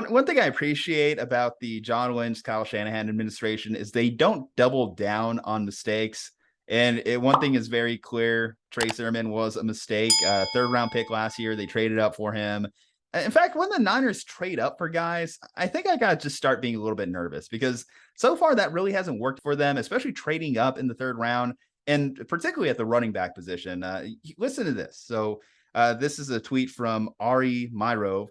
One thing I appreciate about the John Lynch, Kyle Shanahan administration is they don't double down on mistakes. And one thing is very clear: Trey Sermon was a mistake. Third round pick last year, they traded up for him. In fact, when the Niners trade up for guys, I think I got to just start being a little bit nervous because so far that really hasn't worked for them, especially trading up in the third round and particularly at the running back position. Listen to this. So this is a tweet from Ari Myrov.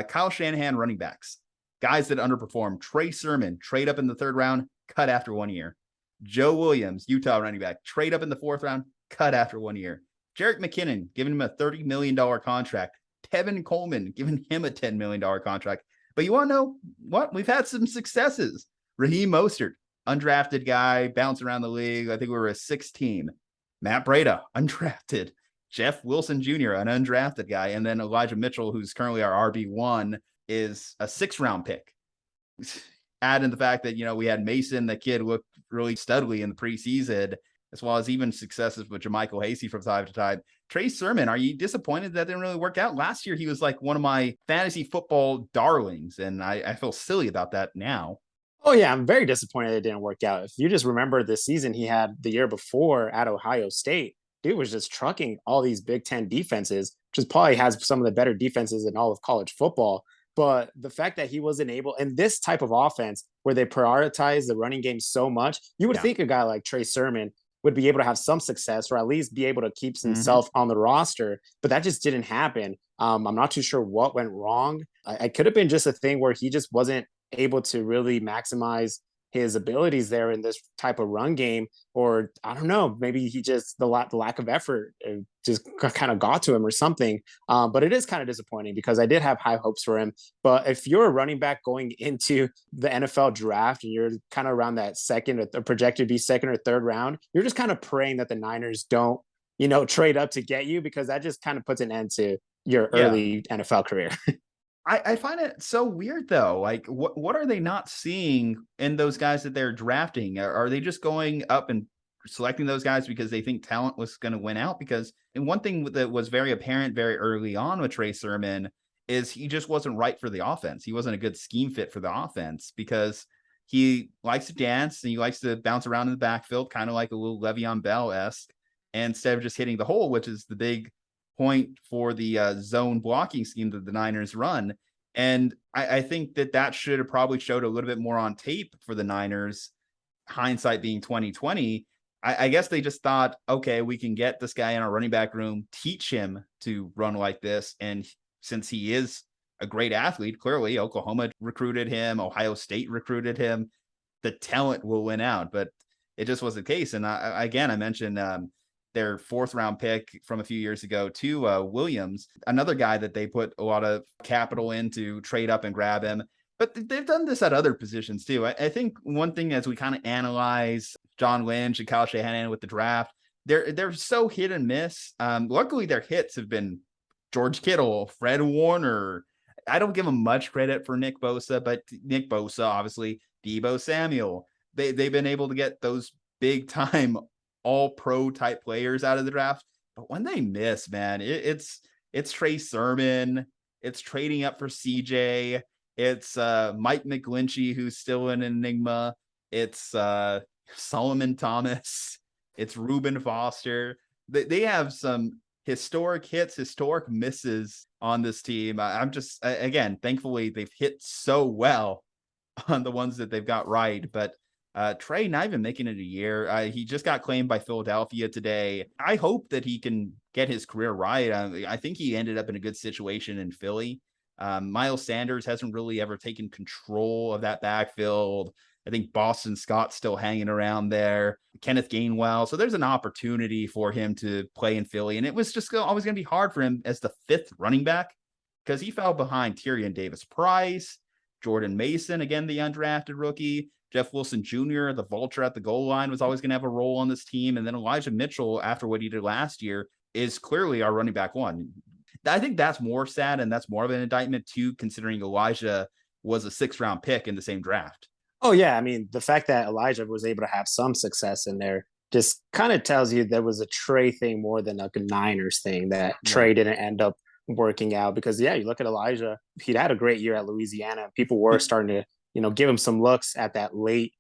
Kyle Shanahan running backs, guys that underperform. Trey Sermon, trade up in the third round, cut after 1 year. Joe Williams, Utah running back, trade up in the fourth round, cut after 1 year. Jerick McKinnon, giving him a $30 million contract. Tevin Coleman, giving him a $10 million contract. But you want to know what? We've had some successes. Raheem Mostert, undrafted guy, bounced around the league. I think we were a 6 team. Matt Breida, undrafted. Jeff Wilson Jr., an undrafted guy. And then Elijah Mitchell, who's currently our RB1, is a 6th-round pick. Add in the fact that, we had Mason, the kid looked really studly in the preseason, as well as even successes with JaMychal Hasty from time to time. Trey Sermon, are you disappointed that didn't really work out? Last year, he was like one of my fantasy football darlings, and I feel silly about that now. Oh, yeah, I'm very disappointed it didn't work out. If you just remember the season he had the year before at Ohio State, dude was just trucking all these Big Ten defenses, which is probably has some of the better defenses in all of college football. But the fact that he wasn't able, in this type of offense where they prioritize the running game so much, you would think a guy like Trey Sermon would be able to have some success or at least be able to keep himself on the roster. But that just didn't happen. I'm not too sure what went wrong. I could have been just a thing where he just wasn't able to really maximize his abilities there in this type of run game, or I don't know, maybe he just the lack of effort just kind of got to him or something. But it is kind of disappointing because I did have high hopes for him. But if you're a running back going into the NFL draft and you're kind of around that second or projected to be second or third round, you're just kind of praying that the Niners don't, trade up to get you, because that just kind of puts an end to your early NFL career. I find it so weird though. Like, what are they not seeing in those guys that they're drafting? Are they just going up and selecting those guys because they think talent was going to win out? Because, and one thing that was very apparent very early on with Trey Sermon is he just wasn't right for the offense. He wasn't a good scheme fit for the offense because he likes to dance and he likes to bounce around in the backfield, kind of like a little Le'Veon Bell-esque, instead of just hitting the hole, which is the big point for the zone blocking scheme that the Niners run. And I think that should have probably showed a little bit more on tape for the Niners, hindsight being 2020. I guess they just thought, okay, we can get this guy in our running back room, teach him to run like this. And since he is a great athlete, clearly Oklahoma recruited him, Ohio State recruited him, the talent will win out. But it just was the case. And I mentioned their 4th-round pick from a few years ago to Williams, another guy that they put a lot of capital in to trade up and grab him. But they've done this at other positions too. I think one thing as we kind of analyze John Lynch and Kyle Shanahan with the draft, they're so hit and miss. Luckily, their hits have been George Kittle, Fred Warner. I don't give them much credit for Nick Bosa, but Nick Bosa, obviously, Deebo Samuel. They've been able to get those big time all pro type players out of the draft. But when they miss, man, it's Trey Sermon, it's trading up for CJ, it's Mike McGlinchey, who's still an enigma, it's Solomon Thomas, it's Reuben Foster. They have some historic hits, historic misses on this team. I'm just, again, thankfully they've hit so well on the ones that they've got right. But Trey not even making it a year. He just got claimed by Philadelphia today. I hope that he can get his career right. I think he ended up in a good situation in Philly. Miles Sanders hasn't really ever taken control of that backfield. I think Boston Scott's still hanging around there. Kenneth Gainwell. So there's an opportunity for him to play in Philly. And it was just always going to be hard for him as the 5th running back because he fell behind Tyrion Davis-Price, Jordan Mason, again, the undrafted rookie, Jeff Wilson Jr., the vulture at the goal line, was always going to have a role on this team. And then Elijah Mitchell, after what he did last year, is clearly our running back 1. I think that's more sad, and that's more of an indictment too, considering Elijah was a 6th-round pick in the same draft. Oh, yeah. I mean, the fact that Elijah was able to have some success in there just kind of tells you there was a Trey thing more than like a Niners thing, that Trey didn't end up working out because yeah, you look at Elijah, he'd had a great year at Louisiana. People were starting to, give him some looks at that late,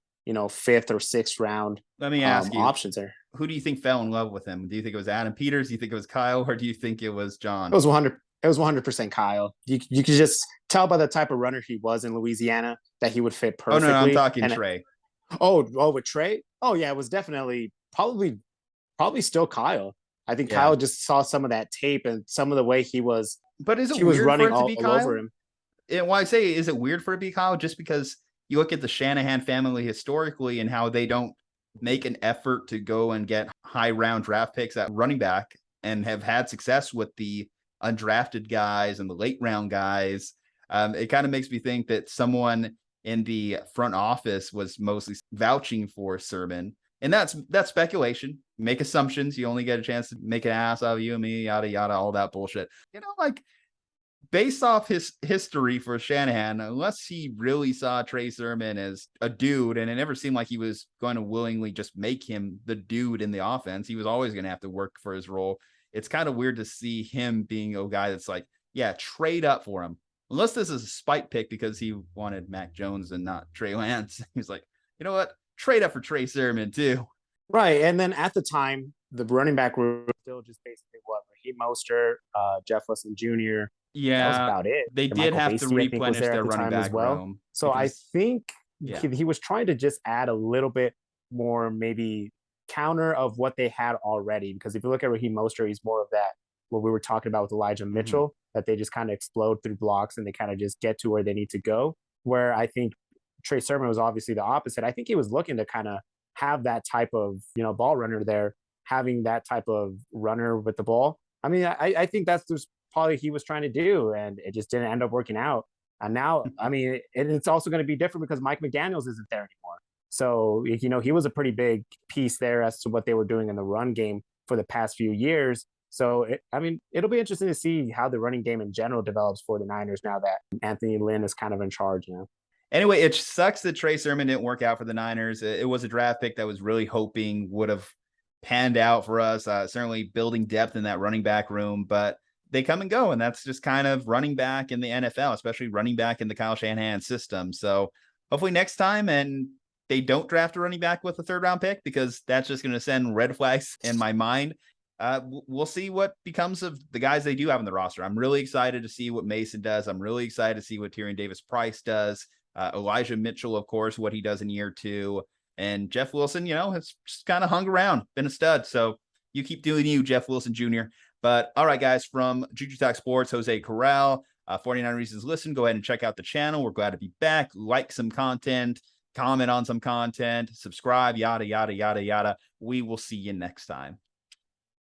fifth or sixth round Let me ask you, options there. who do you think fell in love with him? Do you think it was Adam Peters? Do you think it was Kyle, or do you think it was It John? was 100. It was 100% Kyle. You could just tell by the type of runner he was in Louisiana that he would fit Oh no, no, I'm perfectly. talking And Trey. with Trey, oh yeah, it was definitely probably still Kyle. I think Yeah, Kyle just saw some of that tape and some of the way but is it he was weird for running it to be all over Kyle? him. And why I say is it weird for it to be Kyle? Just because you look at the Shanahan family historically and how they don't make an effort to go and get high round draft picks at running back and have had success with the undrafted guys and the late round guys. It kind of makes me think that someone in the front office was mostly vouching for Sermon. And that's speculation. Make assumptions. You only get a chance to make an ass out of you and me, yada yada, all that bullshit. Like based off his history for Shanahan, unless he really saw Trey Sermon as a dude, and it never seemed like he was going to willingly just make him the dude in the offense, he was always going to have to work for his role. It's kind of weird to see him being a guy that's like, yeah, trade up for him. Unless this is a spite pick because he wanted Mac Jones and not Trey Lance. He's like, you know what? Trade up for Trey Sermon too. Right. And then at the time, the running back were still just basically what Raheem Mostert, Jeff Wilson Jr. That was Yeah, about it. they And did Michael have to Hasty, I think, was replenish there at their the running time as back well. room So I because, think yeah. he was trying to just add a little bit more, maybe counter of what they had already. Because if you look at Raheem Mostert, he's more of that, what we were talking about with Elijah Mitchell, that they just kind of explode through blocks and they kind of just get to where they need to go. Where I think Trey Sermon was obviously the opposite. I think he was looking to kind of have that type of, ball runner there, having that type of runner with the ball. I mean, I think that's just probably he was trying to do, and it just didn't end up working out. And now, I mean, it's also going to be different because Mike McDaniels isn't there anymore. So, he was a pretty big piece there as to what they were doing in the run game for the past few years. So, it'll be interesting to see how the running game in general develops for the Niners now that Anthony Lynn is kind of in charge now. Anyway, it sucks that Trey Sermon didn't work out for the Niners. It was a draft pick that was really hoping would have panned out for us. Certainly building depth in that running back room, but they come and go, and that's just kind of running back in the NFL, especially running back in the Kyle Shanahan system. So hopefully next time, and they don't draft a running back with a third round pick because that's just going to send red flags in my mind. We'll see what becomes of the guys they do have on the roster. I'm really excited to see what Mason does. I'm really excited to see what Tyrion Davis-Price does. Elijah Mitchell, of course, what he does in year 2. And Jeff Wilson, has just kind of hung around, been a stud. So you keep doing you, Jeff Wilson Jr. But all right, guys, from Juju Talk Sports, Jose Corral, 49 Reasons Listen, go ahead and check out the channel. We're glad to be back. Like some content, comment on some content, subscribe, yada, yada, yada, yada. We will see you next time.